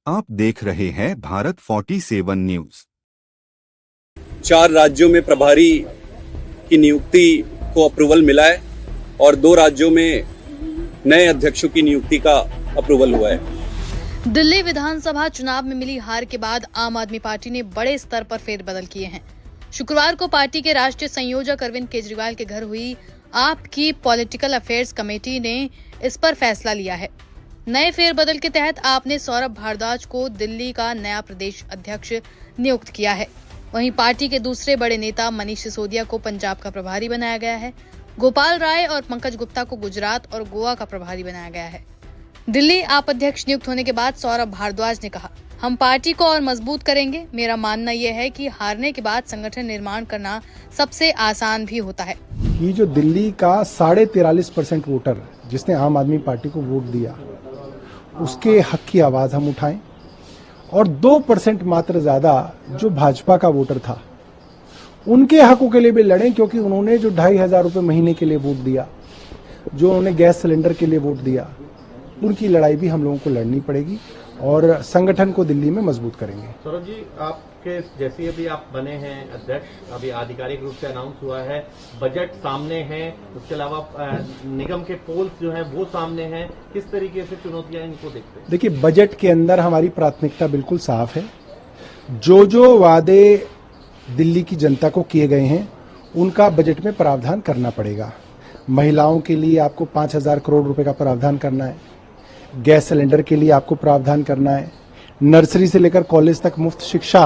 आप देख रहे हैं भारत 47 न्यूज। 4 राज्यों में प्रभारी की नियुक्ति को अप्रूवल मिला है और 2 राज्यों में नए अध्यक्षों की नियुक्ति का अप्रूवल हुआ है। दिल्ली विधानसभा चुनाव में मिली हार के बाद आम आदमी पार्टी ने बड़े स्तर पर फेरबदल किए हैं। शुक्रवार को पार्टी के राष्ट्रीय संयोजक अरविंद केजरीवाल के घर हुई आप की पॉलिटिकल अफेयर्स कमेटी ने इस पर फैसला लिया है। नए फेरबदल के तहत आपने सौरभ भारद्वाज को दिल्ली का नया प्रदेश अध्यक्ष नियुक्त किया है। वहीं पार्टी के दूसरे बड़े नेता मनीष सिसोदिया को पंजाब का प्रभारी बनाया गया है। गोपाल राय और पंकज गुप्ता को गुजरात और गोवा का प्रभारी बनाया गया है। दिल्ली आप अध्यक्ष नियुक्त होने के बाद सौरभ भारद्वाज ने कहा, हम पार्टी को और मजबूत करेंगे। मेरा मानना यह है कि हारने के बाद संगठन निर्माण करना सबसे आसान भी होता है। ये जो दिल्ली का 43.5% वोटर जिसने आम आदमी पार्टी को वोट दिया, उसके हक की आवाज हम उठाएं और 2% मात्र ज्यादा जो भाजपा का वोटर था उनके हकों के लिए भी लड़ें, क्योंकि उन्होंने जो 2,500 रुपए महीने के लिए वोट दिया, जो उन्होंने गैस सिलेंडर के लिए वोट दिया, उनकी लड़ाई भी हम लोगों को लड़नी पड़ेगी और संगठन को दिल्ली में मजबूत करेंगे। सौरभ जी, आपके जैसे अभी आप बने हैं अध्यक्ष, अभी आधिकारिक रूप से अनाउंस हुआ है, बजट सामने है, उसके अलावा निगम के पोल्स जो हैं वो सामने हैं, किस तरीके से चुनौतियां इनको देखते हैं? देखिए, बजट के अंदर हमारी प्राथमिकता बिल्कुल साफ है। जो वादे दिल्ली की जनता को किए गए हैं उनका बजट में प्रावधान करना पड़ेगा। महिलाओं के लिए आपको 5,000 करोड़ रुपए का प्रावधान करना है, गैस सिलेंडर के लिए आपको प्रावधान करना है, नर्सरी से लेकर कॉलेज तक मुफ्त शिक्षा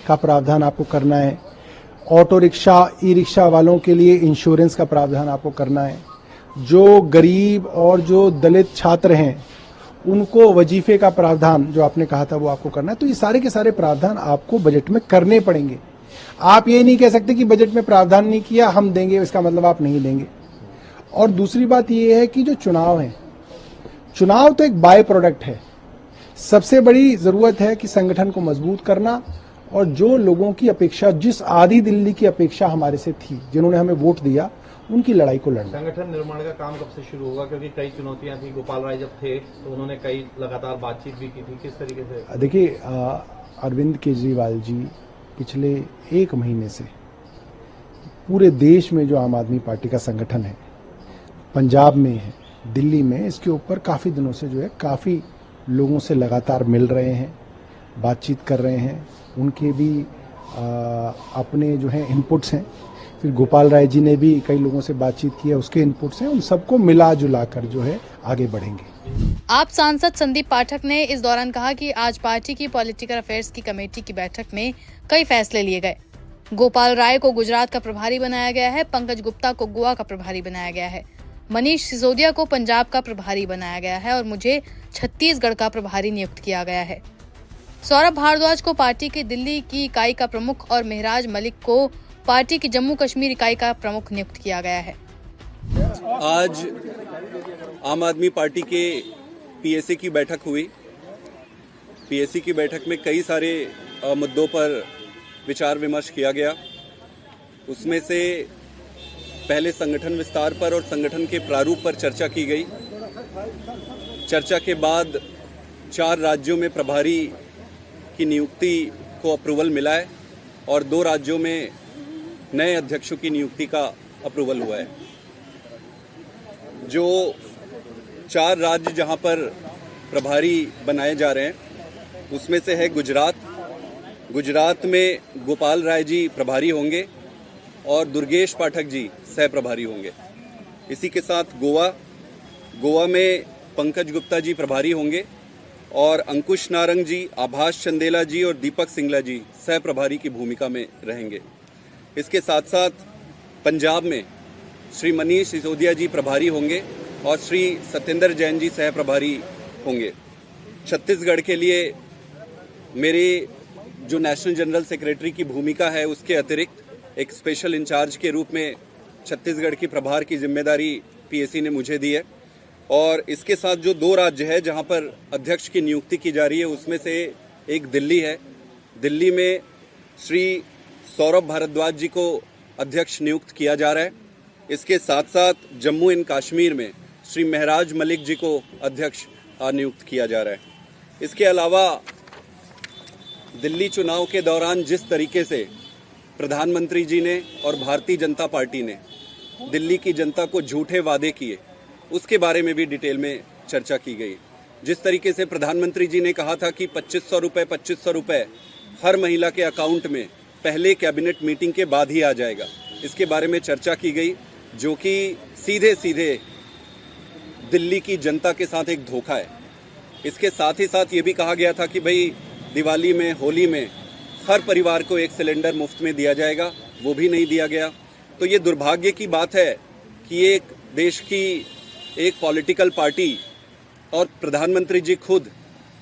का प्रावधान आपको करना है, ऑटो रिक्शा ई रिक्शा वालों के लिए इंश्योरेंस का प्रावधान आपको करना है, जो गरीब और जो दलित छात्र हैं उनको वजीफे का प्रावधान जो आपने कहा था वो आपको करना है। तो ये सारे के सारे प्रावधान आपको बजट में करने पड़ेंगे। आप ये नहीं कह सकते कि बजट में प्रावधान नहीं किया हम देंगे, इसका मतलब आप नहीं देंगे। और दूसरी बात ये है कि जो चुनाव है, चुनाव तो एक बाय प्रोडक्ट है। सबसे बड़ी जरूरत है कि संगठन को मजबूत करना और जो लोगों की अपेक्षा, जिस आधी दिल्ली की अपेक्षा हमारे से थी, जिन्होंने हमें वोट दिया, उनकी लड़ाई को लड़ना। संगठन निर्माण का काम कब से शुरू होगा? क्योंकि कई चुनौतियां थी। गोपाल राय जब थे तो उन्होंने कई लगातार बातचीत भी की थी, किस तरीके से? देखिए, अरविंद केजरीवाल जी पिछले 1 महीने से पूरे देश में जो आम आदमी पार्टी का संगठन है, पंजाब में है, दिल्ली में, इसके ऊपर काफ़ी दिनों से जो है काफ़ी लोगों से लगातार मिल रहे हैं, बातचीत कर रहे हैं। उनके भी अपने जो है इनपुट्स हैं। फिर गोपाल राय जी ने भी कई लोगों से बातचीत की है, उसके इनपुट्स हैं। उन सबको मिला जुला कर जो है आगे बढ़ेंगे। आप सांसद संदीप पाठक ने इस दौरान कहा कि आज पार्टी की पॉलिटिकल अफेयर्स की कमेटी की बैठक में कई फैसले लिए गए। गोपाल राय को गुजरात का प्रभारी बनाया गया है, पंकज गुप्ता को गोवा का प्रभारी बनाया गया है, मनीष सिसोदिया को पंजाब का प्रभारी बनाया गया है और मुझे छत्तीसगढ़ का प्रभारी नियुक्त किया गया है। सौरभ भारद्वाज को पार्टी की दिल्ली की इकाई का प्रमुख और मेहराज मलिक को पार्टी की जम्मू कश्मीर इकाई का प्रमुख नियुक्त किया गया है। आज आम आदमी पार्टी के पीएसी की बैठक हुई। पीएसी की बैठक में कई सारे मुद्दों पर विचार विमर्श किया गया। उसमें से पहले संगठन विस्तार पर और संगठन के प्रारूप पर चर्चा की गई। चर्चा के बाद 4 राज्यों में प्रभारी की नियुक्ति को अप्रूवल मिला है और 2 राज्यों में नए अध्यक्षों की नियुक्ति का अप्रूवल हुआ है। जो 4 राज्य जहां पर प्रभारी बनाए जा रहे हैं उसमें से है गुजरात। गुजरात में गोपाल राय जी प्रभारी होंगे और दुर्गेश पाठक जी सह प्रभारी होंगे। इसी के साथ गोवा में पंकज गुप्ता जी प्रभारी होंगे और अंकुश नारंग जी, आभास चंदेला जी और दीपक सिंगला जी सह प्रभारी की भूमिका में रहेंगे। इसके साथ साथ पंजाब में श्री मनीष सिसोदिया जी प्रभारी होंगे और श्री सत्येंद्र जैन जी सह प्रभारी होंगे। छत्तीसगढ़ के लिए मेरे जो नेशनल जनरल सेक्रेटरी की भूमिका है उसके अतिरिक्त एक स्पेशल इंचार्ज के रूप में छत्तीसगढ़ की प्रभार की जिम्मेदारी पीएसी ने मुझे दी है। और इसके साथ जो 2 राज्य है जहां पर अध्यक्ष की नियुक्ति की जा रही है उसमें से एक दिल्ली है। दिल्ली में श्री सौरभ भारद्वाज जी को अध्यक्ष नियुक्त किया जा रहा है। इसके साथ साथ जम्मू एंड कश्मीर में श्री मेहराज मलिक जी को अध्यक्ष नियुक्त किया जा रहा है। इसके अलावा दिल्ली चुनाव के दौरान जिस तरीके से प्रधानमंत्री जी ने और भारतीय जनता पार्टी ने दिल्ली की जनता को झूठे वादे किए, उसके बारे में भी डिटेल में चर्चा की गई। जिस तरीके से प्रधानमंत्री जी ने कहा था कि 2500 रुपए हर महिला के अकाउंट में पहले कैबिनेट मीटिंग के बाद ही आ जाएगा, इसके बारे में चर्चा की गई, जो कि सीधे सीधे दिल्ली की जनता के साथ एक धोखा है। इसके साथ ही साथ ये भी कहा गया था कि भाई दिवाली में, होली में हर परिवार को एक सिलेंडर मुफ्त में दिया जाएगा, वो भी नहीं दिया गया। तो ये दुर्भाग्य की बात है कि एक देश की एक पॉलिटिकल पार्टी और प्रधानमंत्री जी खुद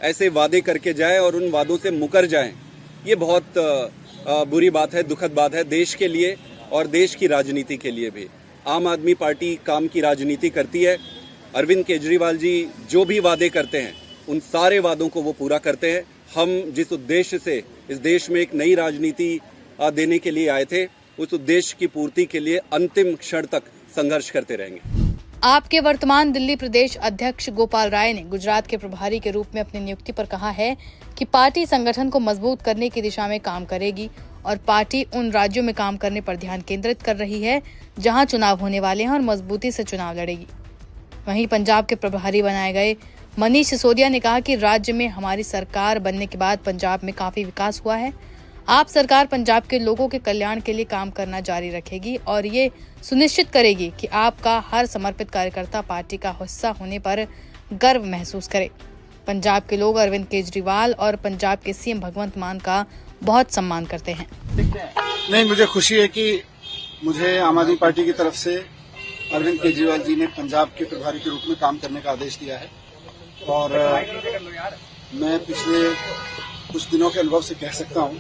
ऐसे वादे करके जाए और उन वादों से मुकर जाएं। ये बहुत बुरी बात है, दुखद बात है देश के लिए और देश की राजनीति के लिए भी। आम आदमी पार्टी काम की राजनीति करती है। अरविंद केजरीवाल जी जो भी वादे करते हैं उन सारे वादों को वो पूरा करते हैं। हम जिस उद्देश्य से इस देश में एक नई राजनीति देने के लिए आए थे, उस उद्देश्य की पूर्ति के लिए अंतिम क्षण तक संघर्ष करते रहेंगे। आपके वर्तमान दिल्ली प्रदेश अध्यक्ष गोपाल राय ने गुजरात के प्रभारी के रूप में अपनी नियुक्ति पर कहा है कि पार्टी संगठन को मजबूत करने की दिशा में काम करेगी और पार्टी उन राज्यों में काम करने पर ध्यान केंद्रित कर रही है जहां चुनाव होने वाले हैं और मजबूती से चुनाव लड़ेगी। वहीं पंजाब के प्रभारी बनाए गए मनीष सिसोदिया ने कहा कि राज्य में हमारी सरकार बनने के बाद पंजाब में काफी विकास हुआ है। आप सरकार पंजाब के लोगों के कल्याण के लिए काम करना जारी रखेगी और ये सुनिश्चित करेगी कि आपका हर समर्पित कार्यकर्ता पार्टी का हिस्सा होने पर गर्व महसूस करे। पंजाब के लोग अरविंद केजरीवाल और पंजाब के सीएम भगवंत मान का बहुत सम्मान करते हैं। नहीं, मुझे खुशी है कि मुझे आम आदमी पार्टी की तरफ से अरविंद केजरीवाल जी ने पंजाब के प्रभारी के रूप में काम करने का आदेश दिया है और मैं पिछले कुछ दिनों के अनुभव से कह सकता हूं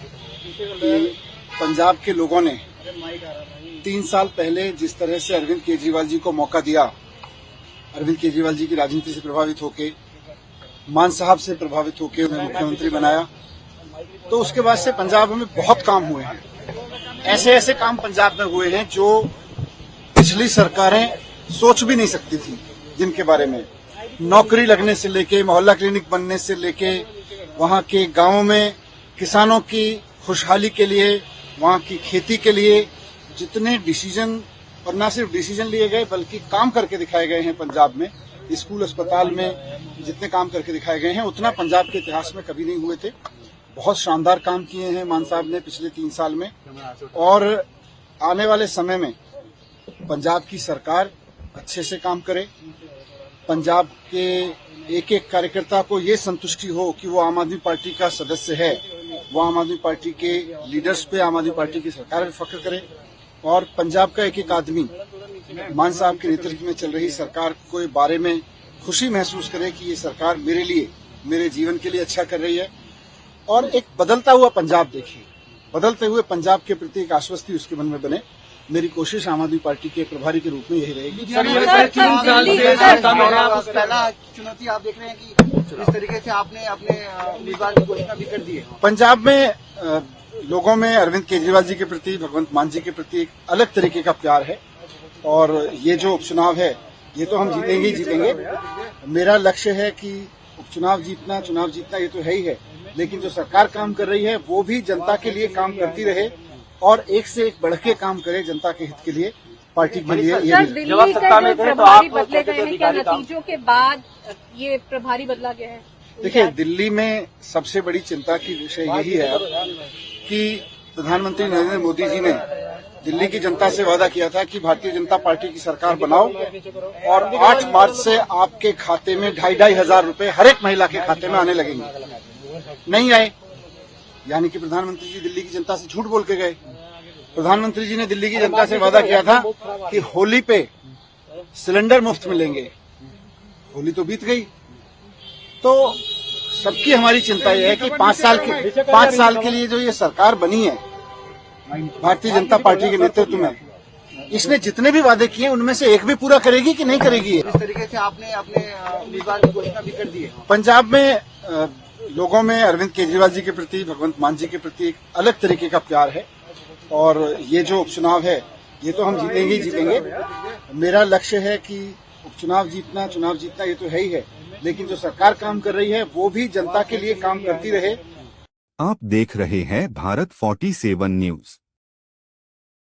कि पंजाब के लोगों ने 3 साल पहले जिस तरह से अरविंद केजरीवाल जी को मौका दिया, अरविंद केजरीवाल जी की राजनीति से प्रभावित होकर, मान साहब से प्रभावित होकर उन्हें मुख्यमंत्री बनाया, तो उसके बाद से पंजाब में बहुत काम हुए हैं। ऐसे ऐसे काम पंजाब में हुए हैं जो पिछली सरकारें सोच भी नहीं सकती थी, जिनके बारे में नौकरी लगने से लेके, मोहल्ला क्लिनिक बनने से लेके, वहां के गांवों में किसानों की खुशहाली के लिए, वहां की खेती के लिए जितने डिसीजन, और न सिर्फ डिसीजन लिए गए बल्कि काम करके दिखाए गए हैं पंजाब में, स्कूल अस्पताल में जितने काम करके दिखाए गए हैं उतना पंजाब के इतिहास में कभी नहीं हुए थे। बहुत शानदार काम किए हैं मान साहब ने पिछले 3 साल में, और आने वाले समय में पंजाब की सरकार अच्छे से काम करे। पंजाब के एक एक कार्यकर्ता को ये संतुष्टि हो कि वो आम आदमी पार्टी का सदस्य है, वो आम आदमी पार्टी के लीडर्स पे, आम आदमी पार्टी की सरकार पे फख्र करे, और पंजाब का एक एक आदमी मान साहब के नेतृत्व में चल रही सरकार के बारे में खुशी महसूस करे कि ये सरकार मेरे लिए, मेरे जीवन के लिए अच्छा कर रही है। और एक बदलता हुआ पंजाब देखिए, बदलते हुए पंजाब के प्रति एक आश्वस्ति उसके मन में बने। मेरी कोशिश आम आदमी पार्टी के प्रभारी के रूप में यही रहेगी। पहला चुनौती आप देख रहे हैं कि इस तरीके से आपने अपने उम्मीदवार की घोषणा भी कर दी है। पंजाब में लोगों में अरविंद केजरीवाल जी के प्रति, भगवंत मान जी के प्रति एक अलग तरीके का प्यार है, और ये जो उपचुनाव है ये तो हम जीतेंगे ही जीतेंगे। मेरा लक्ष्य है कि उपचुनाव जीतना, चुनाव जीतना ये तो है ही है, लेकिन जो सरकार काम कर रही है वो भी जनता के लिए काम करती रहे और एक से एक बढ़ के काम करे जनता के हित के लिए, पार्टी के लिए। दिल्ली का जो प्रभारी बदले गए हैं, क्या नतीजों के बाद ये प्रभारी बदला गया है? देखिए, दिल्ली में सबसे बड़ी चिंता की विषय यही है अब कि प्रधानमंत्री नरेंद्र मोदी जी ने दिल्ली की जनता से वादा किया था कि भारतीय जनता पार्टी की सरकार बनाओ और 8 मार्च से आपके खाते में 2,500 रुपए हर एक महिला के खाते में आने लगेंगे। नहीं आए, यानी कि प्रधानमंत्री जी दिल्ली की जनता से झूठ बोल के गए। प्रधानमंत्री जी ने दिल्ली की जनता से वादा किया था कि होली पे सिलेंडर मुफ्त मिलेंगे, होली तो बीत गई। तो सबकी हमारी चिंता यह है कि 5 साल के लिए जो ये सरकार बनी है भारतीय जनता पार्टी के नेतृत्व में, इसने जितने भी वादे किए उनमें से एक भी पूरा करेगी कि नहीं करेगी। इस तरीके से आपने अपने उम्मीदवार की घोषणा भी कर दी है। पंजाब में लोगों में अरविंद केजरीवाल जी के प्रति, भगवंत मान जी के प्रति एक अलग तरीके का प्यार है, और ये जो उपचुनाव है ये तो हम जीतेंगे ही जीतेंगे। मेरा लक्ष्य है कि उपचुनाव जीतना, चुनाव जीतना ये तो है ही है, लेकिन जो सरकार काम कर रही है वो भी जनता के लिए काम करती रहे। आप देख रहे हैं भारत 47 न्यूज।